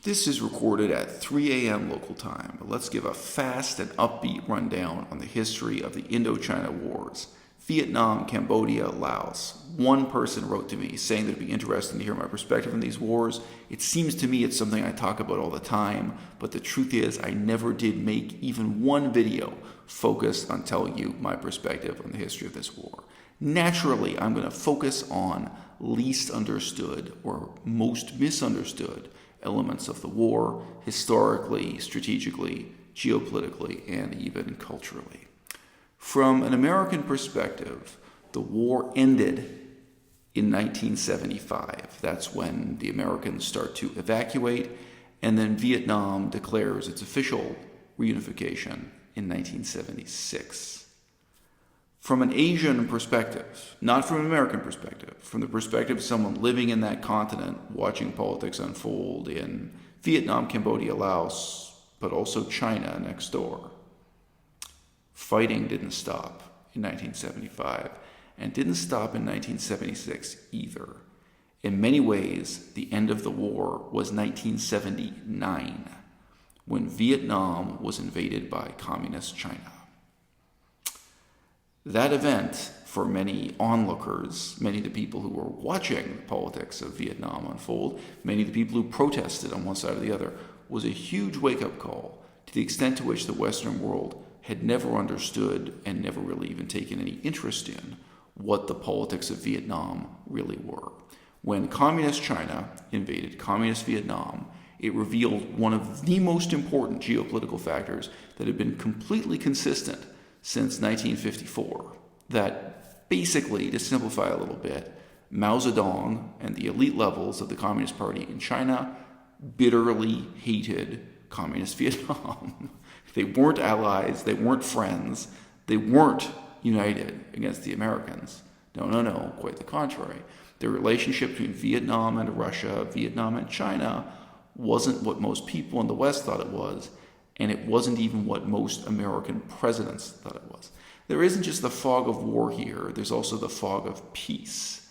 This is recorded at 3 a.m. local time, but let's give a fast and upbeat rundown on the history of the Indochina Wars. Vietnam, Cambodia, Laos. One person wrote to me saying that it'd be interesting to hear my perspective on these wars. It seems to me it's something I talk about all the time, but the truth is I never did make even one video focused on telling you my perspective on the history of this war. Naturally, I'm going to focus on least understood or most misunderstood elements of the war, historically, strategically, geopolitically, and even culturally. From an American perspective, the war ended in 1975. That's when the Americans start to evacuate, and then Vietnam declares its official reunification in 1976. From an Asian perspective, not from an American perspective, from the perspective of someone living in that continent, watching politics unfold in Vietnam, Cambodia, Laos, but also China next door, fighting didn't stop in 1975 and didn't stop in 1976 either. In many ways, the end of the war was 1979, when Vietnam was invaded by communist China. That event, for many onlookers, many of the people who were watching the politics of Vietnam unfold, many of the people who protested on one side or the other, was a huge wake-up call to the extent to which the Western world had never understood and never really even taken any interest in what the politics of Vietnam really were. When communist China invaded communist Vietnam, it revealed one of the most important geopolitical factors that had been completely consistent since 1954, that basically, to simplify a little bit, Mao Zedong and the elite levels of the Communist Party in China bitterly hated communist Vietnam. They weren't allies, they weren't friends, they weren't united against the Americans. No, quite the contrary. The relationship between Vietnam and Russia, Vietnam and China, wasn't what most people in the West thought it was, and it wasn't even what most American presidents thought it was. There isn't just the fog of war here, there's also the fog of peace.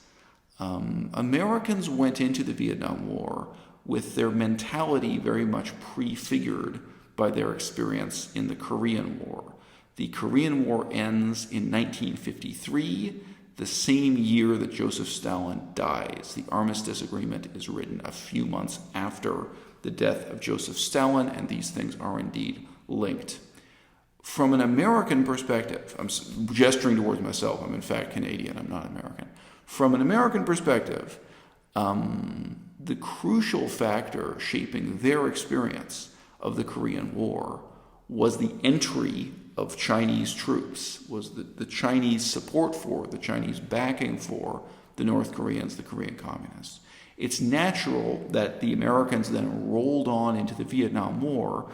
Americans went into the Vietnam War with their mentality very much prefigured by their experience in the Korean War. The Korean War ends in 1953, the same year that Joseph Stalin dies. The armistice agreement is written a few months after the death of Joseph Stalin, and these things are indeed linked. From an American perspective, I'm gesturing towards myself, I'm in fact Canadian, I'm not American. From an American perspective, the crucial factor shaping their experience of the Korean War was the entry of Chinese troops, was the Chinese support for, the Chinese backing for the North Koreans, the Korean communists. It's natural that the Americans then rolled on into the Vietnam War,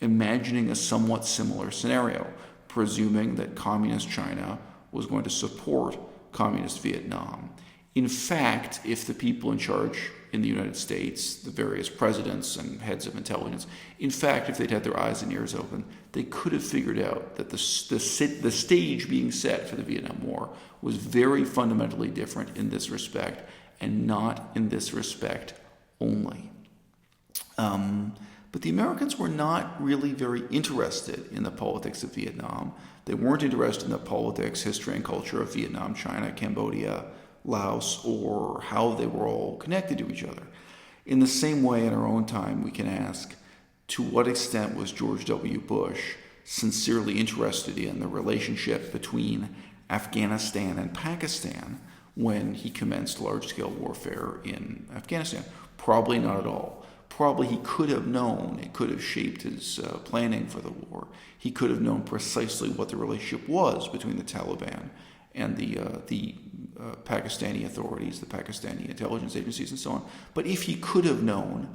imagining a somewhat similar scenario, presuming that communist China was going to support communist Vietnam. In fact, if the people in charge in the United States, the various presidents and heads of intelligence, in fact, if they'd had their eyes and ears open, they could have figured out that the stage being set for the Vietnam War was very fundamentally different in this respect, and not in this respect only. But the Americans were not really very interested in the politics of Vietnam. They weren't interested in the politics, history, and culture of Vietnam, China, Cambodia, Laos, or how they were all connected to each other. In the same way, in our own time, we can ask, to what extent was George W. Bush sincerely interested in the relationship between Afghanistan and Pakistan when he commenced large-scale warfare in Afghanistan? Probably not at all. Probably he could have known, it could have shaped his planning for the war. He could have known precisely what the relationship was between the Taliban and the Pakistani authorities, the Pakistani intelligence agencies, and so on. But if he could have known,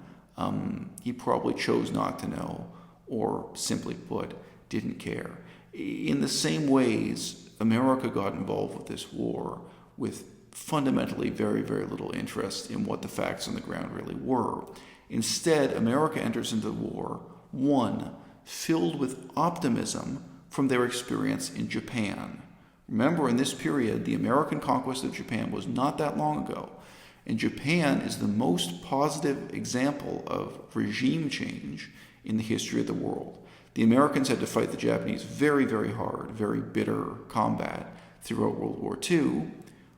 he probably chose not to know, or simply put, didn't care. In the same ways, America got involved with this war with fundamentally very, very little interest in what the facts on the ground really were. Instead, America enters into the war, one, filled with optimism from their experience in Japan. Remember, in this period, the American conquest of Japan was not that long ago, And Japan is the most positive example of regime change in the history of the world. The Americans had to fight the Japanese very, very hard, very bitter combat throughout World War II.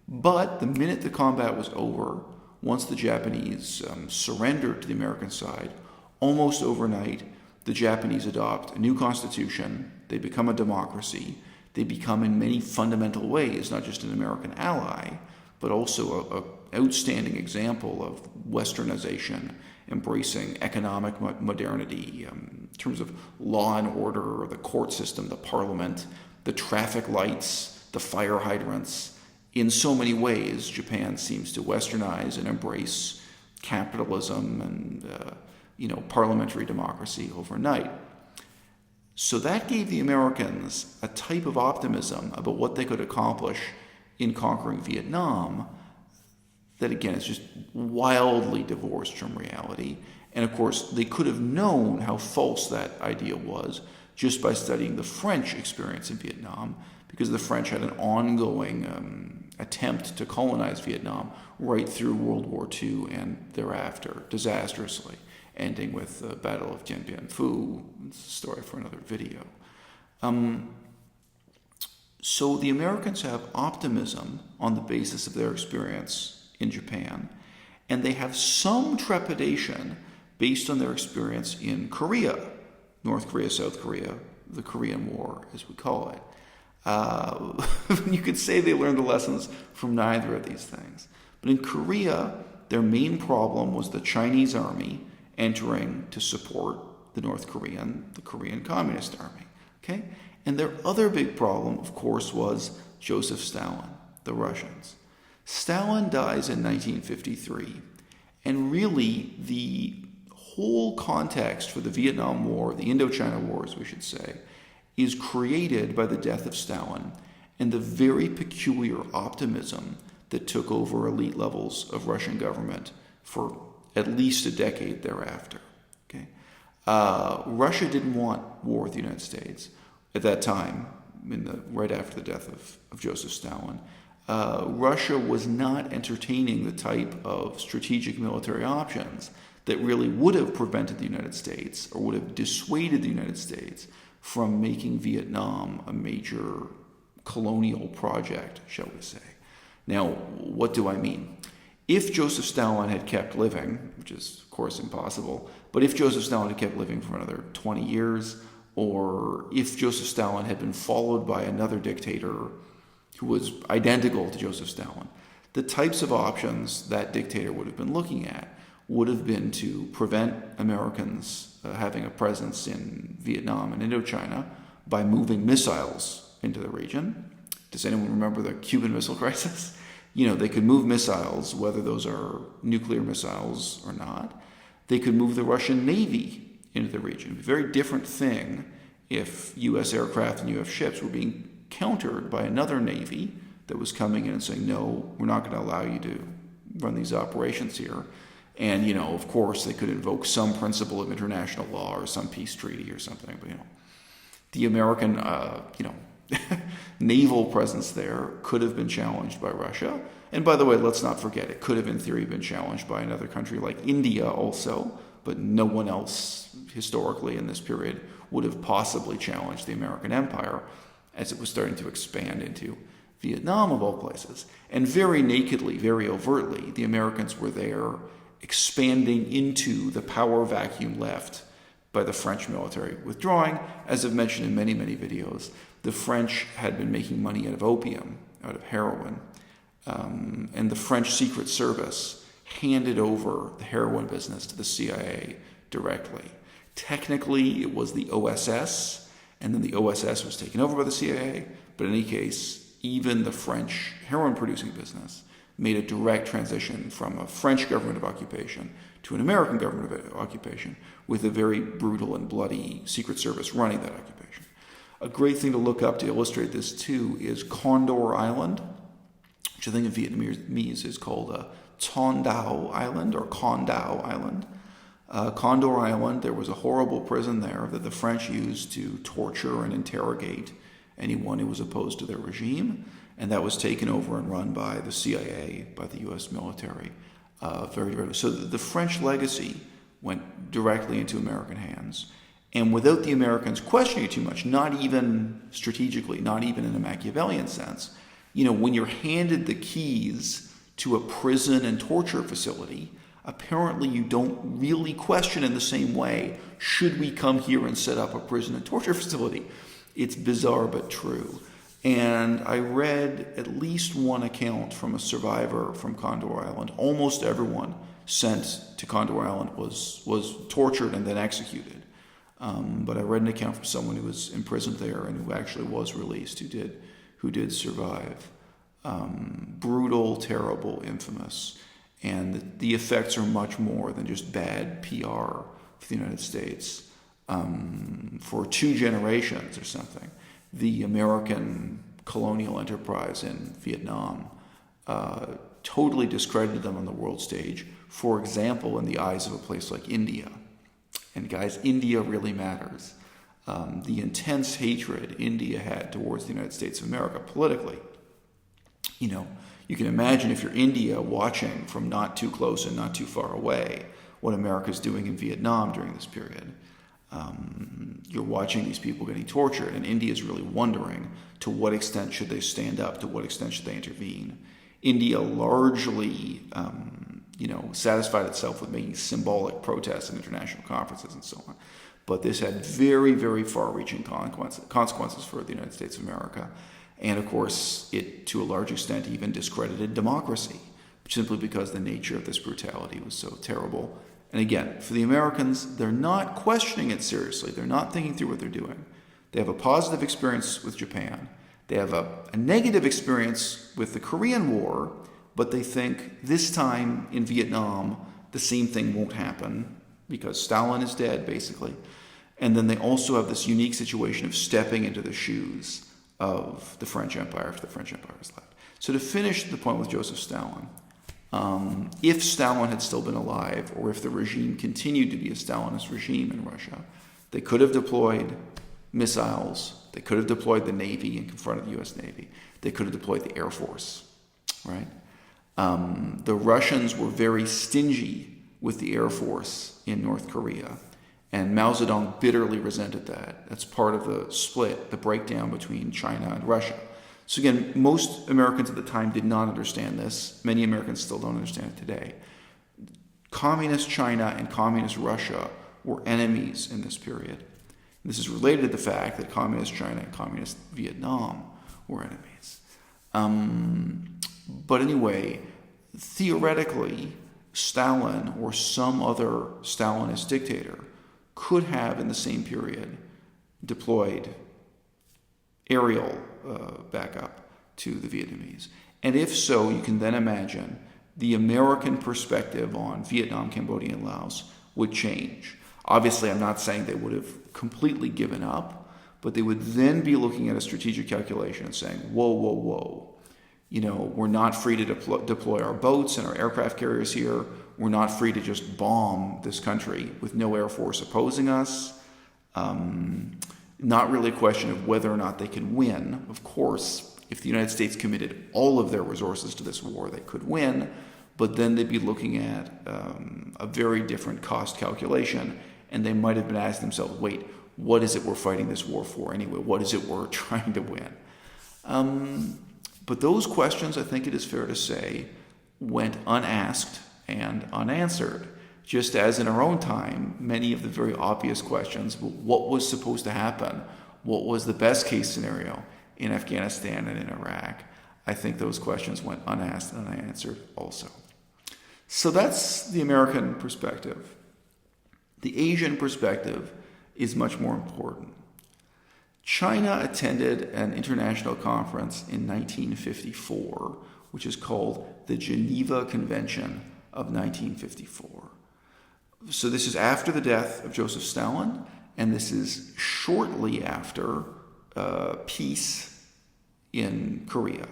But the minute the combat was over, once the Japanese surrendered to the American side, almost overnight, the Japanese adopt a new constitution. They become a democracy. They become, in many fundamental ways, not just an American ally, but also an outstanding example of westernization, embracing economic modernity in terms of law and order, the court system, the parliament, the traffic lights, the fire hydrants. In so many ways, Japan seems to westernize and embrace capitalism and parliamentary democracy overnight. So that gave the Americans a type of optimism about what they could accomplish in conquering Vietnam that, again, is just wildly divorced from reality. And of course, they could have known how false that idea was just by studying the French experience in Vietnam, because the French had an ongoing attempt to colonize Vietnam right through World War II and thereafter, disastrously, ending with the Battle of Dien Bien Phu. It's a story for another video. So the Americans have optimism on the basis of their experience in Japan, and they have some trepidation based on their experience in Korea, North Korea, South Korea, the Korean War, as we call it. You could say they learned the lessons from neither of these things. But in Korea, their main problem was the Chinese army entering to support the Korean Communist Army. Okay? And their other big problem, of course, was Joseph Stalin, the Russians. Stalin dies in 1953, and really the whole context for the Vietnam War, the Indochina Wars, we should say, is created by the death of Stalin and the very peculiar optimism that took over elite levels of Russian government for at least a decade thereafter. Okay? Russia didn't want war with the United States at that time, right after the death of Joseph Stalin. Russia was not entertaining the type of strategic military options that really would have prevented the United States or would have dissuaded the United States from making Vietnam a major colonial project, shall we say. Now, what do I mean? If Joseph Stalin had kept living, which is, of course, impossible, but if Joseph Stalin had kept living for another 20 years, or if Joseph Stalin had been followed by another dictator who was identical to Joseph Stalin, the types of options that dictator would have been looking at would have been to prevent Americans having a presence in Vietnam and Indochina by moving missiles into the region. Does anyone remember the Cuban Missile Crisis? They could move missiles, whether those are nuclear missiles or not. They could move the Russian Navy into the region. A very different thing if U.S. aircraft and U.S. ships were being countered by another Navy that was coming in and saying, no, we're not going to allow you to run these operations here. And, of course, they could invoke some principle of international law or some peace treaty or something. But, the American, naval presence there could have been challenged by Russia. And by the way, let's not forget, it could have in theory been challenged by another country like India also, but no one else historically in this period would have possibly challenged the American empire as it was starting to expand into Vietnam, of all places. And very nakedly, very overtly, the Americans were there expanding into the power vacuum left by the French military withdrawing. As I've mentioned in many, many videos, the French had been making money out of opium, out of heroin, and the French Secret Service handed over the heroin business to the CIA directly. Technically, it was the OSS, and then the OSS was taken over by the CIA, but in any case, even the French heroin-producing business made a direct transition from a French government of occupation to an American government of occupation with a very brutal and bloody Secret Service running that occupation. A great thing to look up to illustrate this too is Condor Island, which I think in Vietnamese is called Ton Dao Island or Con Dao Island. Condor Island, there was a horrible prison there that the French used to torture and interrogate anyone who was opposed to their regime, and that was taken over and run by the CIA, by the U.S. military, Very, very. So the French legacy went directly into American hands. And without the Americans questioning it too much, not even strategically, not even in a Machiavellian sense, when you're handed the keys to a prison and torture facility, apparently you don't really question in the same way, should we come here and set up a prison and torture facility? It's bizarre but true. And I read at least one account from a survivor from Condor Island. Almost everyone sent to Condor Island was tortured and then executed. But I read an account from someone who was imprisoned there and who actually was released, who did survive. Brutal, terrible, infamous. And the effects are much more than just bad PR for the United States. For 2 generations or something, the American colonial enterprise in Vietnam totally discredited them on the world stage. For example, in the eyes of a place like India. And guys, India really matters. The intense hatred India had towards the United States of America politically. You can imagine if you're India watching from not too close and not too far away what America's doing in Vietnam during this period. You're watching these people getting tortured, and India is really wondering to what extent should they stand up, to what extent should they intervene. India largely, satisfied itself with making symbolic protests in international conferences and so on. But this had very, very far-reaching consequences for the United States of America. And of course, it, to a large extent, even discredited democracy, simply because the nature of this brutality was so terrible. And again, for the Americans, they're not questioning it seriously. They're not thinking through what they're doing. They have a positive experience with Japan. They have a negative experience with the Korean War, but they think this time in Vietnam, the same thing won't happen because Stalin is dead, basically. And then they also have this unique situation of stepping into the shoes of the French Empire after the French Empire is left. So to finish the point with Joseph Stalin, if Stalin had still been alive, or if the regime continued to be a Stalinist regime in Russia, they could have deployed missiles, they could have deployed the Navy and confronted the U.S. Navy, they could have deployed the Air Force, right? The Russians were very stingy with the Air Force in North Korea, and Mao Zedong bitterly resented that. That's part of the split, the breakdown between China and Russia. So again, most Americans at the time did not understand this. Many Americans still don't understand it today. Communist China and Communist Russia were enemies in this period. This is related to the fact that Communist China and Communist Vietnam were enemies. But anyway, theoretically, Stalin or some other Stalinist dictator could have, in the same period, deployed aerial backup to the Vietnamese. And if so, you can then imagine the American perspective on Vietnam, Cambodia, and Laos would change. Obviously, I'm not saying they would have completely given up, but they would then be looking at a strategic calculation and saying, whoa, whoa, whoa. We're not free to deploy our boats and our aircraft carriers here. We're not free to just bomb this country with no Air Force opposing us. Not really a question of whether or not they can win. Of course, if the United States committed all of their resources to this war, they could win. But then they'd be looking at a very different cost calculation. And they might have been asking themselves, wait, what is it we're fighting this war for anyway? What is it we're trying to win? But those questions, I think it is fair to say, went unasked and unanswered. Just as in our own time, many of the very obvious questions, what was supposed to happen? What was the best case scenario in Afghanistan and in Iraq? I think those questions went unasked and unanswered also. So that's the American perspective. The Asian perspective is much more important. China attended an international conference in 1954, which is called the Geneva Convention of 1954. So this is after the death of Joseph Stalin, and this is shortly after peace in Korea.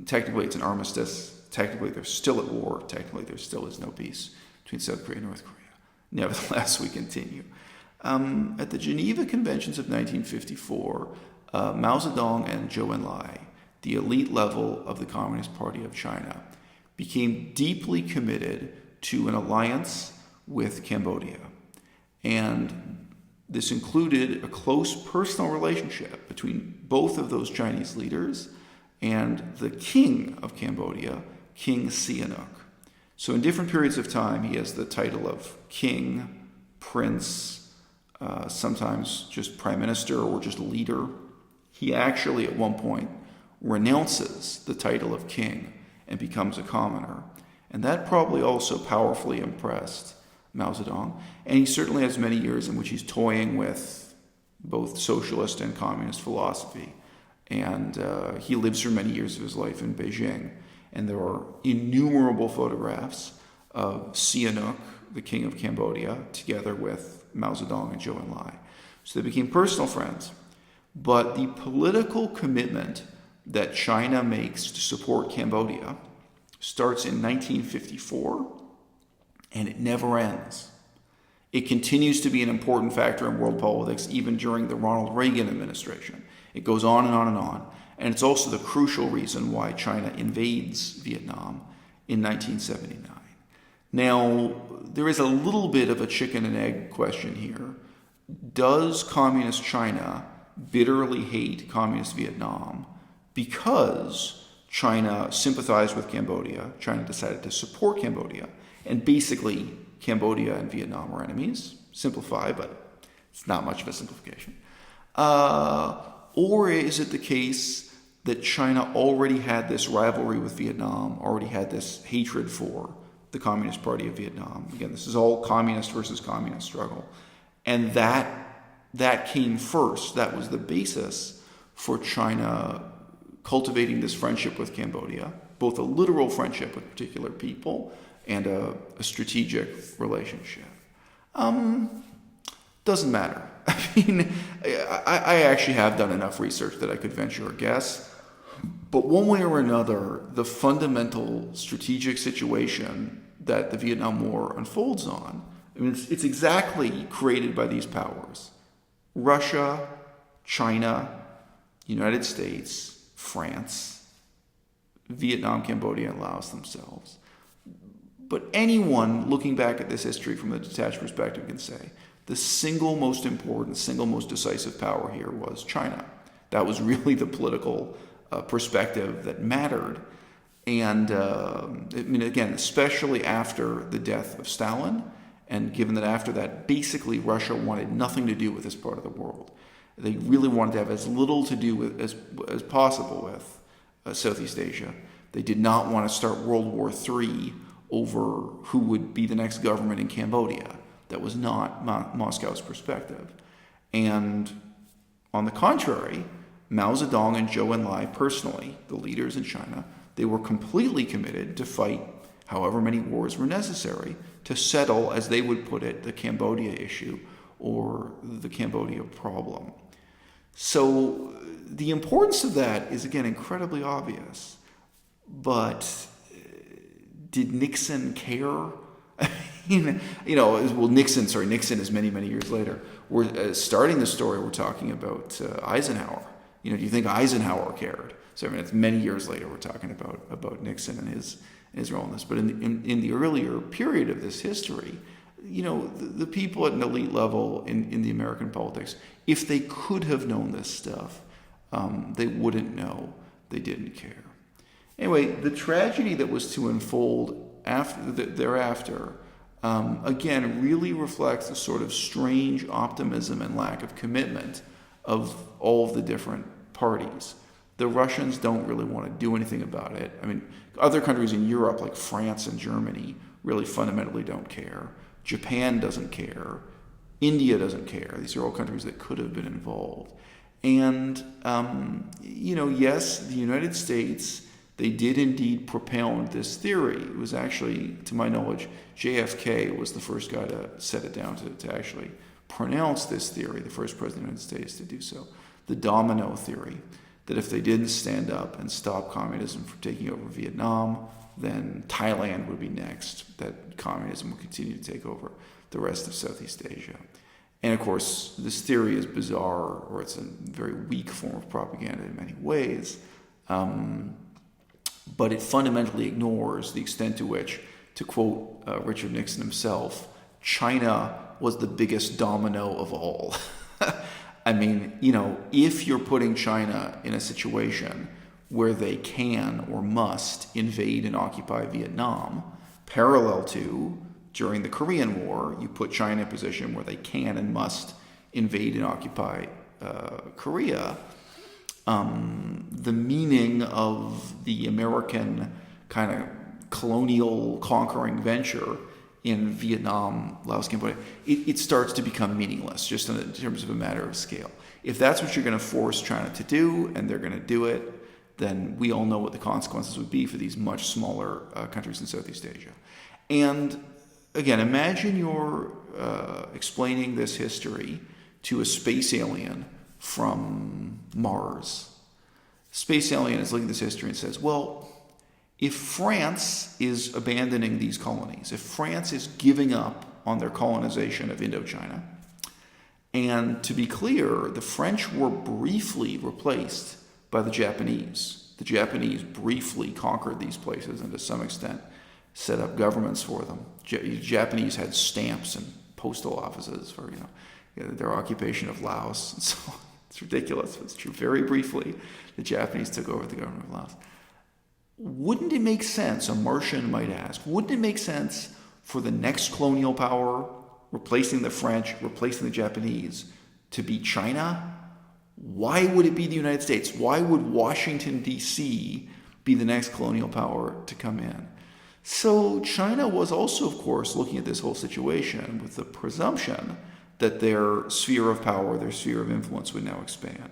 Technically, it's an armistice. Technically, they're still at war. Technically, there still is no peace between South Korea and North Korea. Nevertheless, we continue. At the Geneva Conventions of 1954, Mao Zedong and Zhou Enlai, the elite level of the Communist Party of China, became deeply committed to an alliance with Cambodia. And this included a close personal relationship between both of those Chinese leaders and the king of Cambodia, King Sihanouk. So in different periods of time, he has the title of king, prince, sometimes just prime minister or just leader. He actually at one point renounces the title of king and becomes a commoner. And that probably also powerfully impressed Mao Zedong. And he certainly has many years in which he's toying with both socialist and communist philosophy. And he lives for many years of his life in Beijing. And there are innumerable photographs of Sihanouk, the king of Cambodia, together with Mao Zedong and Zhou Enlai. So they became personal friends. But the political commitment that China makes to support Cambodia starts in 1954, and it never ends. It continues to be an important factor in world politics even during the Ronald Reagan administration. It goes on and on and on. And it's also the crucial reason why China invades Vietnam in 1979. Now, there is a little bit of a chicken and egg question here. Does communist China bitterly hate communist Vietnam because China sympathized with Cambodia? China decided to support Cambodia, and basically Cambodia and Vietnam were enemies. Simplify, but it's not much of a simplification. Or is it the case that China already had this rivalry with Vietnam, already had this hatred for the Communist Party of Vietnam? Again, this is all communist versus communist struggle. And that came first. That was the basis for China cultivating this friendship with Cambodia, both a literal friendship with particular people and a strategic relationship. Doesn't matter. I mean, I actually have done enough research that I could venture a guess. But one way or another, the fundamental strategic situation that the Vietnam War unfolds on, I mean, it's exactly created by these powers. Russia, China, United States, France, Vietnam, Cambodia, and Laos themselves. But anyone looking back at this history from a detached perspective can say the single most important, single most decisive power here was China. That was really the political perspective that mattered. And I mean, again, especially after the death of Stalin, and given that after that, basically Russia wanted nothing to do with this part of the world. They really wanted to have as little to do with as possible with Southeast Asia. They did not want to start World War III over who would be the next government in Cambodia. That was not Moscow's perspective. And on the contrary, Mao Zedong and Zhou Enlai personally, the leaders in China, they were completely committed to fight however many wars were necessary to settle, as they would put it, the Cambodia issue or the Cambodia problem. So the importance of that is, again, incredibly obvious. But did Nixon care? I mean, Nixon is many, many years later. We're starting the story, we're talking about Eisenhower. Do you think Eisenhower cared? So, I mean, it's many years later we're talking about Nixon and his role in this. But in the earlier period of this history, the people at an elite level in the American politics, if they could have known this stuff, they wouldn't know. They didn't care. Anyway, the tragedy that was to unfold thereafter, again, really reflects the sort of strange optimism and lack of commitment of all of the different parties. The Russians don't really want to do anything about it. I mean, other countries in Europe, like France and Germany, really fundamentally don't care. Japan doesn't care. India doesn't care. These are all countries that could have been involved. And, yes, the United States, they did indeed propound this theory. It was actually, to my knowledge, JFK was the first guy to set it down to actually pronounce this theory, the first president of the United States to do so. The domino theory, that if they didn't stand up and stop communism from taking over Vietnam, then Thailand would be next, that communism would continue to take over the rest of Southeast Asia. And of course, this theory is bizarre, or it's a very weak form of propaganda in many ways. but it fundamentally ignores the extent to which, to quote Richard Nixon himself, China was the biggest domino of all. I mean, if you're putting China in a situation where they can or must invade and occupy Vietnam, parallel to during the Korean War, you put China in a position where they can and must invade and occupy Korea, the meaning of the American kind of colonial conquering venture in Vietnam, Laos, Cambodia, it starts to become meaningless just in terms of a matter of scale. If that's what you're going to force China to do, and they're going to do it, then we all know what the consequences would be for these much smaller countries in Southeast Asia. And again, imagine you're explaining this history to a space alien from Mars. Space alien is looking at this history and says, well, if France is abandoning these colonies, if France is giving up on their colonization of Indochina, and to be clear, the French were briefly replaced by the Japanese. The Japanese briefly conquered these places and to some extent set up governments for them. Japanese had stamps and postal offices for their occupation of Laos. And so it's ridiculous, but it's true. Very briefly, the Japanese took over the government of Laos. Wouldn't it make sense, a Martian might ask, wouldn't it make sense for the next colonial power, replacing the French, replacing the Japanese, to be China? Why would it be the United States? Why would Washington, D.C. be the next colonial power to come in? So China was also, of course, looking at this whole situation with the presumption that their sphere of power, their sphere of influence would now expand.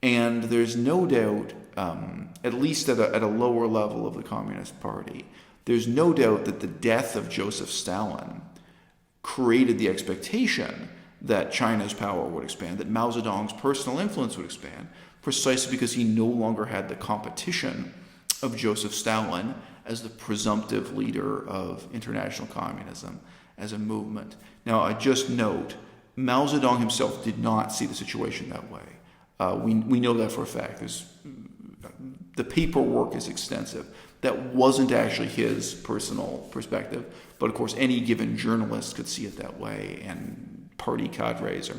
And there's no doubt, at least at a lower level of the Communist Party, there's no doubt that the death of Joseph Stalin created the expectation that China's power would expand, that Mao Zedong's personal influence would expand, precisely because he no longer had the competition of Joseph Stalin as the presumptive leader of international communism as a movement. Now, I just note, Mao Zedong himself did not see the situation that way. We know that for a fact. The paperwork is extensive. That wasn't actually his personal perspective, but of course any given journalist could see it that way, and party cadres or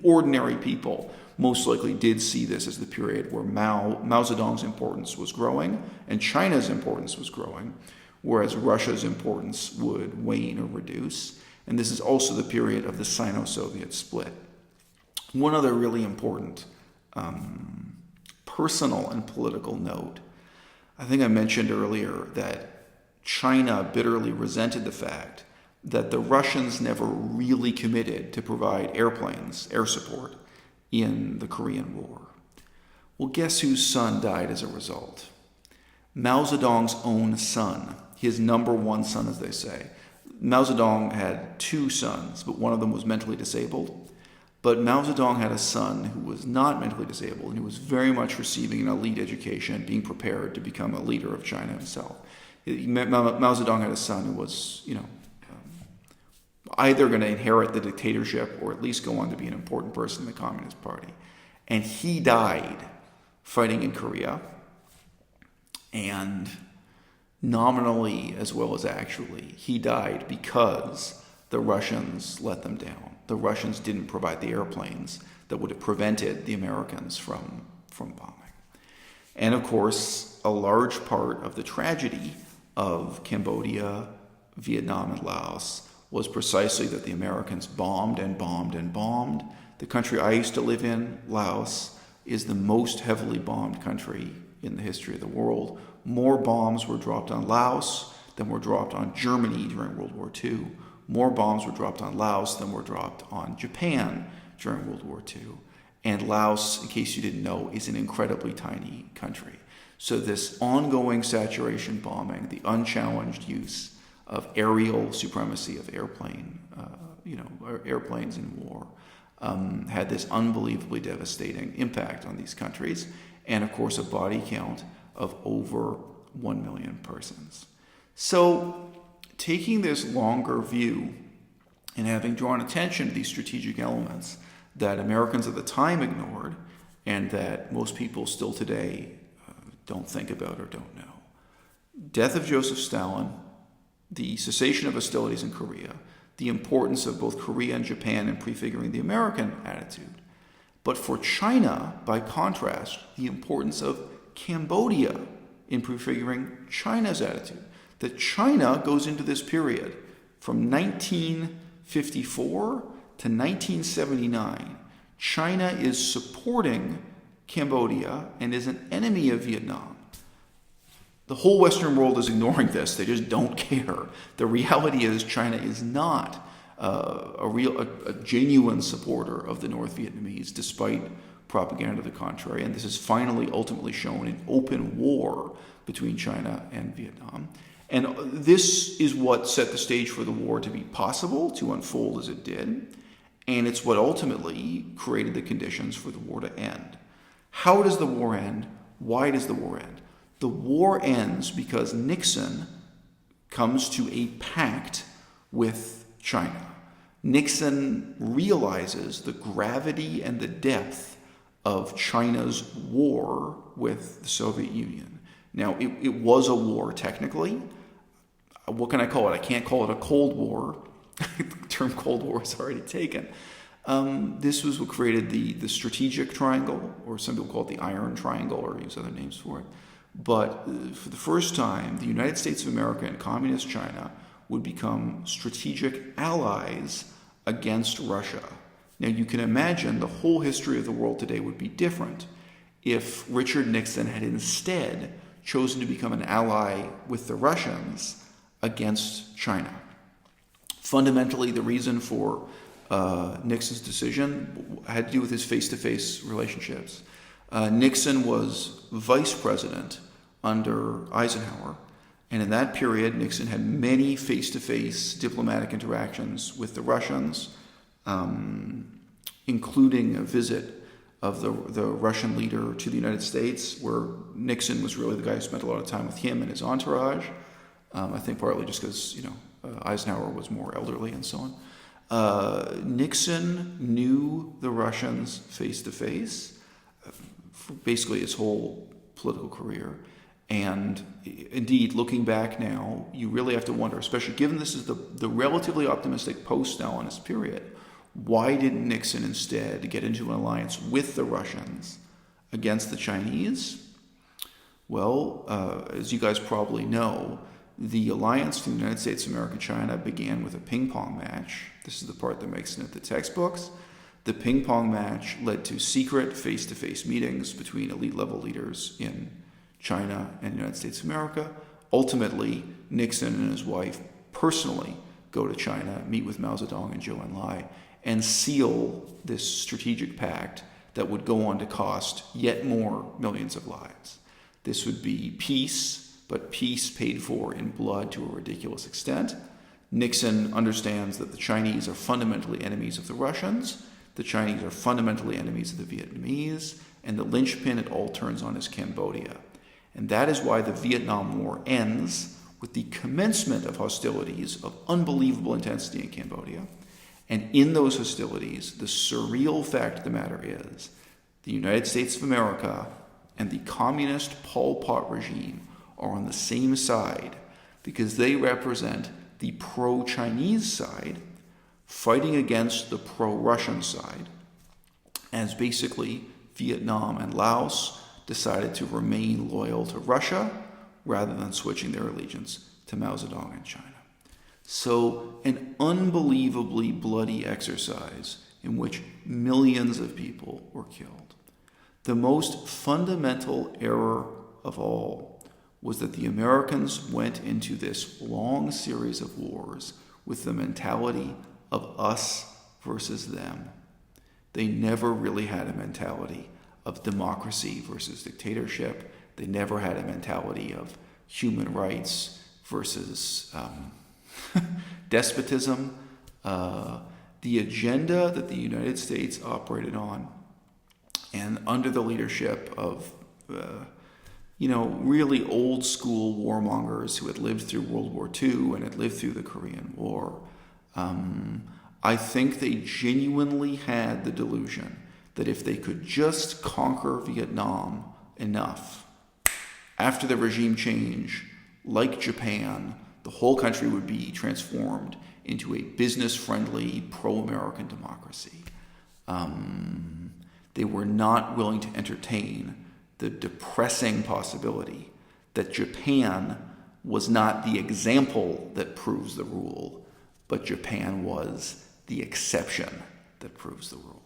ordinary people most likely did see this as the period where Mao Zedong's importance was growing and China's importance was growing, whereas Russia's importance would wane or reduce. And this is also the period of the Sino-Soviet split. One other really important personal and political note. I think I mentioned earlier that China bitterly resented the fact that the Russians never really committed to provide airplanes, air support, in the Korean War. Well, guess whose son died as a result? Mao Zedong's own son, his number one son, as they say. Mao Zedong had two sons, but one of them was mentally disabled. But Mao Zedong had a son who was not mentally disabled and who was very much receiving an elite education, being prepared to become a leader of China himself. Mao Zedong had a son who was, either going to inherit the dictatorship or at least go on to be an important person in the Communist Party. And he died fighting in Korea, and nominally as well as actually, he died because the Russians let them down. The Russians didn't provide the airplanes that would have prevented the Americans from bombing. And of course, a large part of the tragedy of Cambodia, Vietnam, and Laos was precisely that the Americans bombed and bombed and bombed. The country I used to live in, Laos, is the most heavily bombed country in the history of the world. More bombs were dropped on Laos than were dropped on Germany during World War II. More bombs were dropped on Laos than were dropped on Japan during World War II. And Laos, in case you didn't know, is an incredibly tiny country. So this ongoing saturation bombing, the unchallenged use of aerial supremacy of airplanes in war, had this unbelievably devastating impact on these countries, and of course a body count of over 1 million persons. So taking this longer view and having drawn attention to these strategic elements that Americans at the time ignored and that most people still today don't think about or don't know, death of Joseph Stalin, the cessation of hostilities in Korea, the importance of both Korea and Japan in prefiguring the American attitude. But for China, by contrast, the importance of Cambodia in prefiguring China's attitude. That China goes into this period from 1954 to 1979. China is supporting Cambodia and is an enemy of Vietnam. The whole Western world is ignoring this. They just don't care. The reality is China is not a genuine supporter of the North Vietnamese, despite propaganda to the contrary. And this is finally ultimately shown in open war between China and Vietnam. And this is what set the stage for the war to be possible, to unfold as it did. And it's what ultimately created the conditions for the war to end. How does the war end? Why does the war end? The war ends because Nixon comes to a pact with China. Nixon realizes the gravity and the depth of China's war with the Soviet Union. Now, it was a war technically. What can I call it? I can't call it a Cold War. The term Cold War is already taken. This was what created the strategic triangle, or some people call it the Iron Triangle, or use other names for it. But for the first time, the United States of America and Communist China would become strategic allies against Russia. Now, you can imagine the whole history of the world today would be different if Richard Nixon had instead chosen to become an ally with the Russians against China. Fundamentally, the reason for Nixon's decision had to do with his face-to-face relationships. Nixon was vice president under Eisenhower, and in that period, Nixon had many face-to-face diplomatic interactions with the Russians, including a visit of the Russian leader to the United States, where Nixon was really the guy who spent a lot of time with him and his entourage. I think partly just because Eisenhower was more elderly and so on. Nixon knew the Russians face-to-face for basically his whole political career. And indeed, looking back now, you really have to wonder, especially given this is the relatively optimistic post-Stalinist period, why didn't Nixon instead get into an alliance with the Russians against the Chinese? Well, as you guys probably know, the alliance between the United States of America and China began with a ping pong match. This is the part that makes it into the textbooks. The ping pong match led to secret face-to-face meetings between elite level leaders in China and the United States of America. Ultimately, Nixon and his wife personally go to China, meet with Mao Zedong and Zhou Enlai, and seal this strategic pact that would go on to cost yet more millions of lives. This would be peace, but peace paid for in blood to a ridiculous extent. Nixon understands that the Chinese are fundamentally enemies of the Russians, the Chinese are fundamentally enemies of the Vietnamese, and the linchpin it all turns on is Cambodia. And that is why the Vietnam War ends with the commencement of hostilities of unbelievable intensity in Cambodia. And in those hostilities, the surreal fact of the matter is the United States of America and the communist Pol Pot regime are on the same side because they represent the pro-Chinese side fighting against the pro-Russian side, as basically Vietnam and Laos decided to remain loyal to Russia rather than switching their allegiance to Mao Zedong and China. So an unbelievably bloody exercise in which millions of people were killed. The most fundamental error of all was that the Americans went into this long series of wars with the mentality of us versus them. They never really had a mentality of democracy versus dictatorship. They never had a mentality of human rights versus despotism. The agenda that the United States operated on, and under the leadership of really old school warmongers who had lived through World War II and had lived through the Korean War, I think they genuinely had the delusion that if they could just conquer Vietnam enough, after the regime change, like Japan, the whole country would be transformed into a business-friendly, pro-American democracy. They were not willing to entertain the depressing possibility that Japan was not the example that proves the rule, but Japan was the exception that proves the rule.